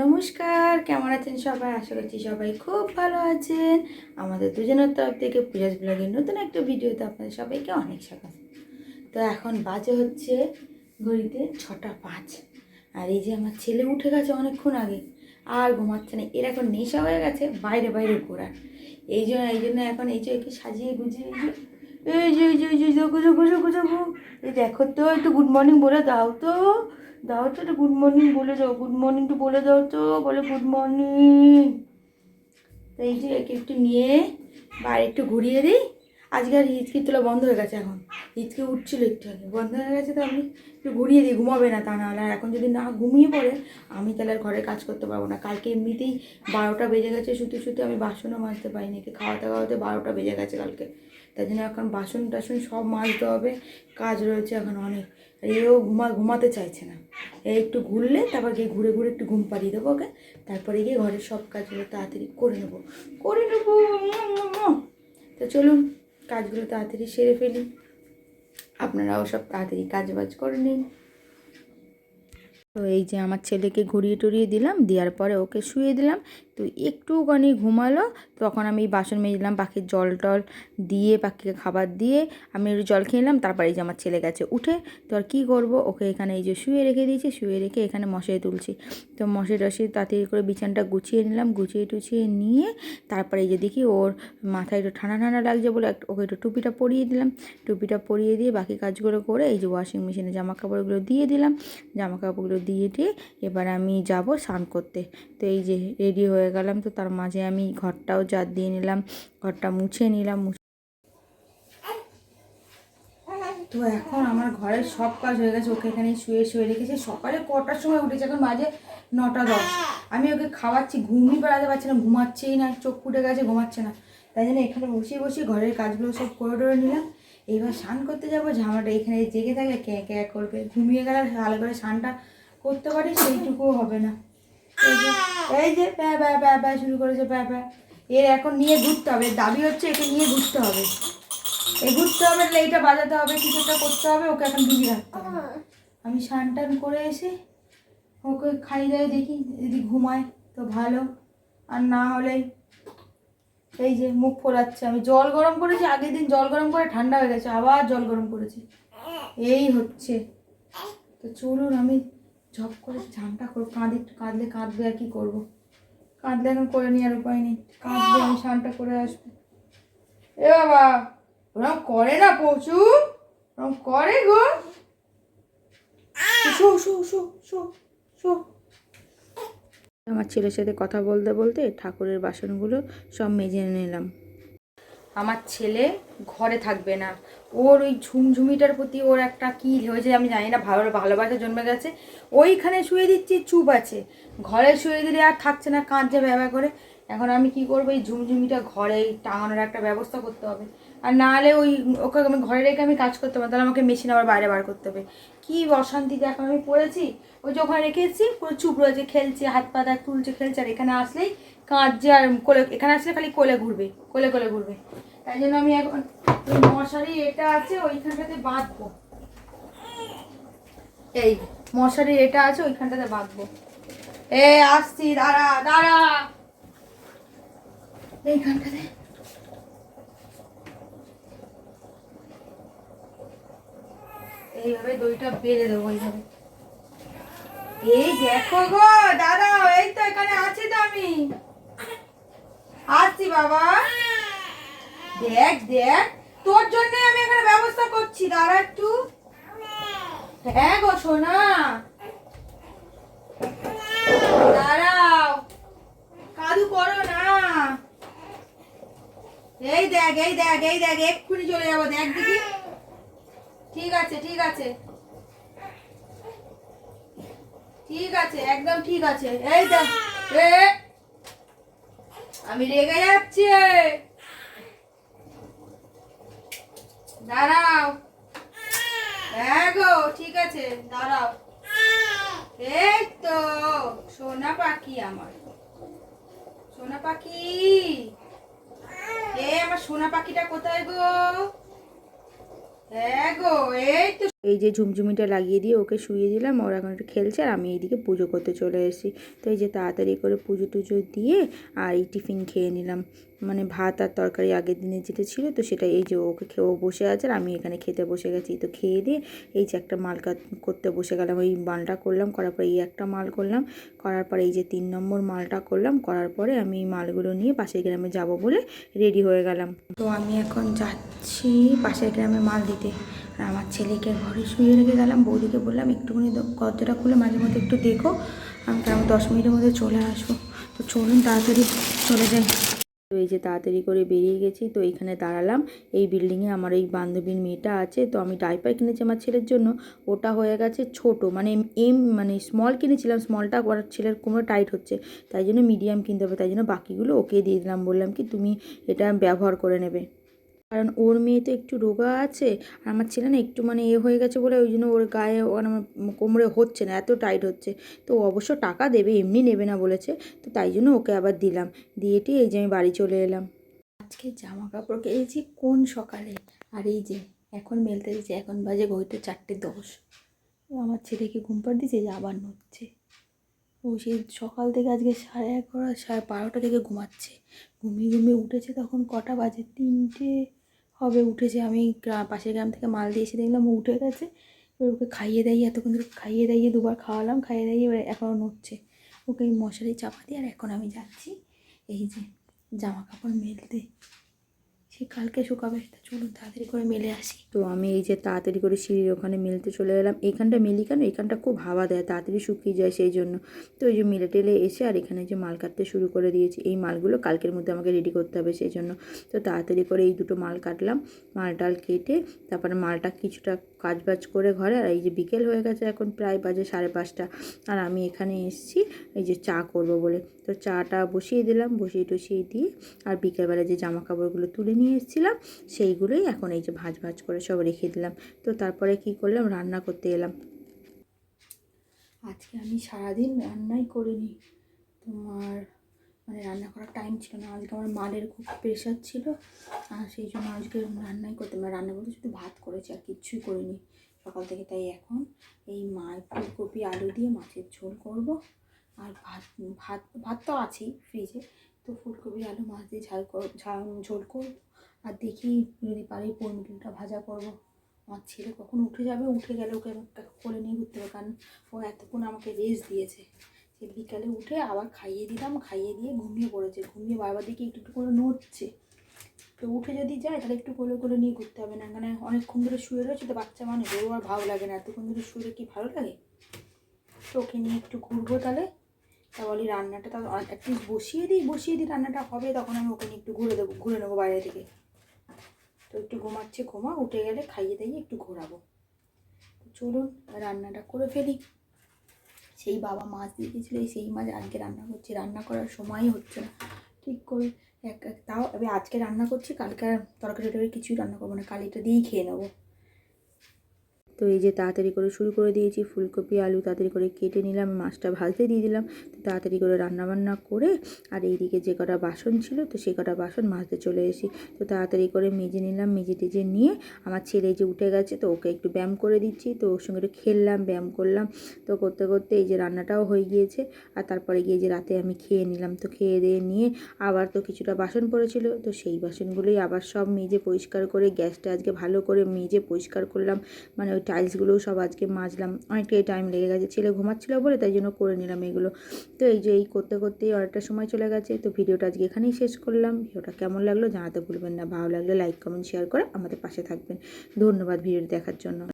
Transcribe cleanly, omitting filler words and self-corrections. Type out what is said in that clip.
নমস্কার, কেমন আছেন সবাই? আশা করছি সবাই খুব ভালো আছেন। আমাদের দুজনের তরফ থেকে পূজাস ব্লগের নতুন একটা ভিডিওতে আপনাদের সবাইকে অনেক স্বাগত। তো এখন বাজে হচ্ছে ঘড়িতে 6টা 5। আর এই যে আমার ছেলে উঠে গেছে অনেকক্ষণ আগে, আর ঘুমাচ্ছে না। এর এখন নেশা হয়ে গেছে বাইরে বাইরে ঘোরার। এই জন্য এখন এই যে একে সাজিয়ে গুজিয়ে এই যে দেখো দেখো দেখো দেখো, এই দেখো তো, একটু গুড মর্নিং বলে দাও তো। দাও তো, একটু গুড মর্নিং বলে দাও, গুড মর্নিংটা বলে দাও তো, বলে গুড মর্নিং। তো এই যে একে একটু নিয়ে বাইরে একটু ঘুরিয়ে দিই। আজকে আর হিচকি তোলা বন্ধ হয়ে গেছে, এখন হিচকি উঠছিল একটু আগে, বন্ধ হয়ে গেছে। তো আমি একটু ঘুরিয়ে দিই, ঘুমাবে না তা নাহলে। আর এখন যদি না ঘুমিয়ে পড়ে আমি তাহলে আর ঘরের কাজ করতে পারবো না। কালকে এমনিতেই 12টা বেজে গেছে, শুতে শুতে আমি বাসনও মাজতে পারিনি। একে খাওয়াতে খাওয়াতে 12টা বেজে গেছে কালকে। তাই জন্য এখন বাসন টাসন সব মাজতে হবে, কাজ রয়েছে এখন অনেক। এও ঘুমাতে চাইছে না। একটু ঘুরলে তারপর গিয়ে ঘুরে ঘুরে একটু ঘুম পাড়িয়ে দেবো ওকে। তারপরে গিয়ে ঘরের সব কাজগুলো তাড়াতাড়ি করে নেবো। তো চলুন কাজগুলো তাড়াতাড়ি সেরে ফেলি, আপনারাও সব তাড়াতাড়ি কাজ বাজ করে নিন। তো এই যে আমার ছেলেকে ঘুরিয়ে টুরিয়ে দিলাম, দেওয়ার পরে ওকে শুয়ে দিলাম। তো একটুখানি ঘুমালো, তখন আমি বাসন মেজে দিলাম, পাখির জল টল দিয়ে, পাখিকে খাবার দিয়ে আমি একটু জল খেয়ে নিলাম। তারপরে এই যে আমার ছেলে গেছে উঠে। তো আর কী করবো, ওকে এখানে এই যে শুয়ে রেখে দিয়েছি, শুয়ে রেখে এখানে মশারি তুলছি। তো মশারি টশারি তাড়াতাড়ি করে বিছানটা গুছিয়ে নিলাম, গুছিয়ে টুছিয়ে নিয়ে তারপরে এই যে দেখি ওর মাথায় একটু ঠান্ডা ঠান্ডা লাগছে বলে ওকে একটু টুপিটা পরিয়ে দিলাম। টুপিটা পরিয়ে দিয়ে বাকি কাজগুলো করে এই যে ওয়াশিং মেশিনে জামা কাপড়গুলো দিয়ে দিলাম। জামা কাপড়গুলো দিয়ে এবার আমি যাব স্নান করতে। তো এই যে রেডি হয়ে গেলাম। তো তার মাঝে আমি ঘরটাও ঝাড় দিয়ে নিলাম, ঘরটা মুছে নিলাম। তো এখন আমার ঘরের সব কাজ হয়ে গেছে। ওকে এখানে শুয়ে শুয়ে রেখেছি। সকালে কটার সময় উঠেছে, এখন বাজে 9টা 10। আমি ওকে খাওয়াচ্ছি, ঘুমই পাড়াতে পারছি না, ঘুমাচ্ছেই না, চোখ ফুটে গেছে, ঘুমাচ্ছে না। তাই জন্য এখানে বসিয়ে বসিয়ে ঘরের কাজগুলো সব করে টরে নিলাম। এইবার স্নান করতে যাবো, ঝামাটা এখানে জেগে থাকলে ক্যাঁ ক্যাঁ করবে। ঘুমিয়ে গেলে ভালো করে স্নানটা করতে পারি, সেইটুকুও হবে না। এই যে প্যা প্যা প্যা প্যা শুরু করেছে, প্যা প্যা। এর এখন নিয়ে ঘুরতে হবে, দাবি হচ্ছে একে নিয়ে ঘুরতে হবে। এই ঘুরতে হবে, এইটা বাজাতে হবে, কিছু একটা করতে হবে, ওকে এখন ভিজিয়ে রাখতে হবে। আমি স্নান টান করে এসে ওকে খাই দাই, দেখি যদি ঘুমায় তো ভালো, আর না হলে এই যে মুখ ফোলাচ্ছে। আমি জল গরম করেছি, আগের দিন জল গরম করে ঠান্ডা হয়ে গেছে, আবার জল গরম করেছি, এই হচ্ছে। তো চলুন আমি ঝপ করে ঝামটা করবো। কাঁদলে কাঁদবে, আর কি করবো, কাঁদলে এখন করে নিয়ে আর উপায় নেই। কাঁদবে, আমি স্নানটা করে আসবো। এ বাবা, ওরকম করে না পচু, ওরকম করে গো। শো শো শো শো শো। আমার ছেলের সাথে কথা বলতে বলতে ঠাকুরের বাসনগুলো সব মেজে নিলাম। আমার ছেলে ঘরে থাকবে না, ওর ওই ঝুমঝুমিটার প্রতি ওর একটা কী হয়েছে আমি জানি না, ভালোবাসা জন্মে গেছে। ওইখানে শুয়ে দিচ্ছি, চুপ আছে। ঘরে শুয়ে দিলে আর থাকছে না, কাঁদছে ব্যবহার করে। এখন আমি কি করবো, এই ঝুমঝুমিটা ঘরে টাঙানোর একটা ব্যবস্থা করতে হবে। আর না হলে ওকে আমি ঘরে রেখে আমি কাজ করতে পারবো, তাহলে আমাকে মেশিন আবার বাইরে বার করতে হবে। কী অশান্তিতে এখন আমি পড়েছি। ওই যে ওখানে রেখে এসেছি, পুরো চুপ রয়েছে, খেলছে, হাত পা তুলছে, খেলছে। আর এখানে আসলেই কাঁদছে, আর কোলে, এখানে আসলে খালি কোলে ঘুরবে, কোলে কোলে ঘুরবে। তাই জন্য আমি এখন ওই মশারি এটা আছে ওইখানটাতে বাঁধবো। এই মশারির এটা আছে ওইখানটাতে বাঁধবো। আসছি, দাঁড়া দাঁড়া, এইখানটাতে। এইভাবে দড়িটা বেঁধে দেবো, এইভাবে। এই দেখো গো, দাঁড়াও, এই তো এখানে আছি, তো আমি আসছি বাবা। দেখ দেখ, তোর জন্য আমি এখানে ব্যবস্থা করছি, দাঁড়া একটু। হ্যাঁ গো সোনা, দাঁড়াও, কাদু করো না। এই দেখ এই দেখ এই দেখ, এক্ষুনি চলে যাবো, দেখ দেখি। ঠিক আছে ঠিক আছে ঠিক আছে, একদম ঠিক আছে। এই দেখ, আমি রেগে যাচ্ছি। দাঁড়াও, হ্যাঁ গো ঠিক আছে, দাঁড়াও। এই তো সোনা পাখি, আমার সোনা পাখি। আমার সোনা পাখিটা কোথায় গো? হ্যাঁ গো, এই তো। এই যে ঝুমঝুমিটা লাগিয়ে দিয়ে ওকে শুইয়ে দিলাম, ওরা এখন একটু খেলছে আর আমি এইদিকে পুজো করতে চলে এসেছি। তো এই যে তাড়াতাড়ি করে পুজো টুজো দিয়ে আর এই টিফিন খেয়ে নিলাম, মানে ভাত আর তরকারি আগের দিনে যেটা ছিল তো সেটা। এই যে ওকে খেয়ে ও বসে আছে আর আমি এখানে খেতে বসে গেছি। তো খেয়ে দিয়ে এই যে একটা মাল করতে বসে গেলাম, এই মালটা করলাম, করার পরে এই একটা মাল করলাম, করার পরে এই যে 3 নম্বর মালটা করলাম, করার পরে আমি এই মালগুলো নিয়ে পাশের গ্রামে যাব বলে রেডি হয়ে গেলাম। তো আমি এখন যাচ্ছি পাশের গ্রামে মাল দিতে। আর আমার ছেলেকে ঘরে শুয়ে রেখে গেলাম, বৌদিকে বললাম একটুখানি দরজাটা খুলে মাঝে মধ্যে একটু দেখো, আমি 10 মিনিটের মধ্যে চলে আসবো। তো চলুন তাড়াতাড়ি চলে যাই। তো এই যে তাড়াতাড়ি করে বেরিয়ে গেছি, তো এইখানে দাঁড়ালাম। এই বিল্ডিংয়ে আমার এই বান্ধবীর মেয়েটা আছে, তো আমি ডাইপার কিনেছি আমার ছেলের জন্য, ওটা হয়ে গেছে ছোট, মানে মানে স্মল কিনেছিলাম, স্মলটা ওর ছেলের কোমরে টাইট হচ্ছে, তাই জন্য মিডিয়াম কিনতে হবে, তাই জন্য বাকিগুলো ওকে দিয়ে দিলাম, বললাম কি তুমি এটা ব্যবহার করে নেবে। কারণ ওর মেয়ে তো একটু রোগা আছে আর আমার ছেলে না একটু মানে হয়ে গেছে বলে ওই জন্য ওর গায়ে আমার কোমরে হচ্ছে না, এত টাইট হচ্ছে। তো অবশ্য টাকা দেবে, এমনি নেবে না বলেছে, তো তাই জন্য ওকে আবার দিলাম। দিয়েটি এই যে আমি বাড়ি চলে এলাম। আজকে জামা কাপড় কিনেছি কোন সকালে, আর এই যে এখন মেলতে দিয়েছি, এখন বাজে ঘড়িতে 4:10। আমার ছেলেকে ঘুম পাড় দিয়েছে, যে আবার নড়ছে। ও সেই সকাল থেকে আজকে 11:30 12:30 থেকে ঘুমাচ্ছে, ঘুমিয়ে ঘুমিয়ে উঠেছে তখন কটা বাজে, 3টে হবে উঠেছে। আমি পাশের গ্রাম থেকে মাল দিয়ে এসে দেখলাম ও উঠে গেছে। এবার ওকে খাইয়ে দাইয়ে এতক্ষণ ধরে খাইয়ে দাইয়ে 2বার খাওয়ালাম, খাইয়ে দাইয়ে এবার এখনও নড়ছে। ওকে এই মশারি চাপা দিয়ে আর এখন আমি যাচ্ছি এই যে জামা কাপড় মেলতে, সে কালকে শুকাবে, তা চলুন তাড়াতাড়ি করে মেলে আসি। তো আমি এই যে তাড়াতাড়ি করে সিঁড়ির ওখানে মেলতে চলে এলাম। এইখানটা মেলি কেন, এইখানটা খুব হাওয়া দেয়, তাড়াতাড়ি শুকিয়ে যায় সেই জন্য। তো এই যে মেলে টেলে এসে আর এখানে যে মাল কাটতে শুরু করে দিয়েছি, এই মালগুলো কালকের মধ্যে আমাকে রেডি করতে হবে, সেই জন্য তো তাড়াতাড়ি করে এই দুটো মাল কাটলাম। মালটাল কেটে তারপরে মালটা কিছুটা কাজবাজ করে ঘরে, আর এই যে বিকেল হয়ে গেছে, এখন প্রায় বাজে 5:30, আর আমি এখানে এসেছি এই যে চা করব বলে। তো চাটা বসিয়ে দিলাম, বসিয়ে টসিয়ে দিয়ে আর বিকেলবেলা যে জামা কাপড়গুলো তুলে নিয়ে এসেছিলাম সেইগুলোই এখন এই যে ভাঁজ ভাঁজ করে সব রেখে দিলাম। তো তারপরে কি করলাম, রান্না করতে এলাম। আজকে আমি সারাদিন রান্নাই করিনি, তোমার মানে রান্না করার টাইম ছিল না, আজকে আমার মালের খুব প্রেশার ছিল, আর সেই জন্য আজকে রান্নাই করতে, মানে রান্না বলতে শুধু ভাত করেছি আর কিচ্ছুই করিনি সকাল থেকে। তাই এখন এই ফুলকপি আলু দিয়ে মাছের ঝোল করব, আর ভাত তো আছেই ফ্রিজে, তো ফুলকপি আলু মাছ দিয়ে ঝোল করব, আর দেখি যদি পারি পনিরটা ভাজা করব। আমার ছেলে কখন উঠে যাবে, উঠে গেলে ওকে কোলে নিয়ে ঘুরতে হবে, কারণ ও এতক্ষণ আমাকে রেস্ট দিয়েছে। সে বিকালে উঠে আবার খাইয়ে দিলাম, খাইয়ে দিয়ে ঘুমিয়ে পড়েছে, ঘুমিয়ে বারবার দিকে একটু একটু করে নড়ছে। তো উঠে যদি যায় তাহলে একটু কোলে কোলে নিয়ে ঘুরতে হবে, না মানে অনেকক্ষণ ধরে শুয়ে রয়েছে তো বাচ্চা মানুষ, ওর আর ভালো লাগে না, এতক্ষণ ধরে শুয়ে কি ভালো লাগে। তো ওকে নিয়ে একটু ঘুরবো তাহলে, তা বলি রান্নাটা তাহলে অ্যাটলিস্ট বসিয়ে দিই রান্নাটা হবে, তখন আমি ওকে নিয়ে একটু ঘুরে নেবো বাইরে থেকে। তো একটু ঘুমাচ্ছে, উঠে গেলে খাইয়ে দাইয়ে একটু ঘোরাবো। তো চলুন রান্নাটা করে ফেলি। সেই বাবা মাছ দিয়ে দিয়েছিল, সেই মাছ আজকে রান্না করছি, রান্না করার সময়ই হচ্ছে না ঠিক করে। তাও আমি আজকে রান্না করছি, কালকে তরকারি কিছুই রান্না করবো না, কাল এটা দিয়েই খেয়ে নেবো। তো এই যে তাড়াতাড়ি করে শুরু করে দিয়েছি, ফুলকপি আলু তাড়াতাড়ি করে কেটে নিলাম, মাছটা ভাজতে দিয়ে দিলাম, তো তাড়াতাড়ি করে রান্নাবান্না করে আর এইদিকে যে কটা বাসন ছিল তো সেই কটা বাসন মাজতে চলে এসেছি। তো তাড়াতাড়ি করে মেজে নিলাম, মেজে টেজে নিয়ে আমার ছেলে যে উঠে গেছে তো ওকে একটু ব্যায়াম করে দিচ্ছি, তো ওর সঙ্গে একটু খেললাম, ব্যায়াম করলাম। তো করতে করতে এই যে রান্নাটাও হয়ে গিয়েছে, আর তারপরে গিয়ে যে রাতে আমি খেয়ে নিলাম। তো খেয়ে দিয়ে নিয়ে আবার তো কিছুটা বাসন পড়েছিল, তো সেই বাসনগুলোই আবার সব মেজে পরিষ্কার করে গ্যাসটা আজকে ভালো করে মেজে পরিষ্কার করলাম, মানে ওই টাইলসগুলোও সব আজকে মাজলাম। অনেকটাই টাইম লেগে গেছে, ছেলে ঘুমাচ্ছিলো বলে তাই জন্য করে নিলাম এগুলো। তো এই যে এই করতে করতেই অনেকটা সময় চলে গেছে। তো ভিডিওটা আজকে এখানেই শেষ করলাম। ভিডিওটা কেমন লাগলো জানাতে ভুলবেন না, ভালো লাগলে লাইক কমেন্ট শেয়ার করে আমাদের পাশে থাকবেন। ধন্যবাদ ভিডিওটি দেখার জন্য।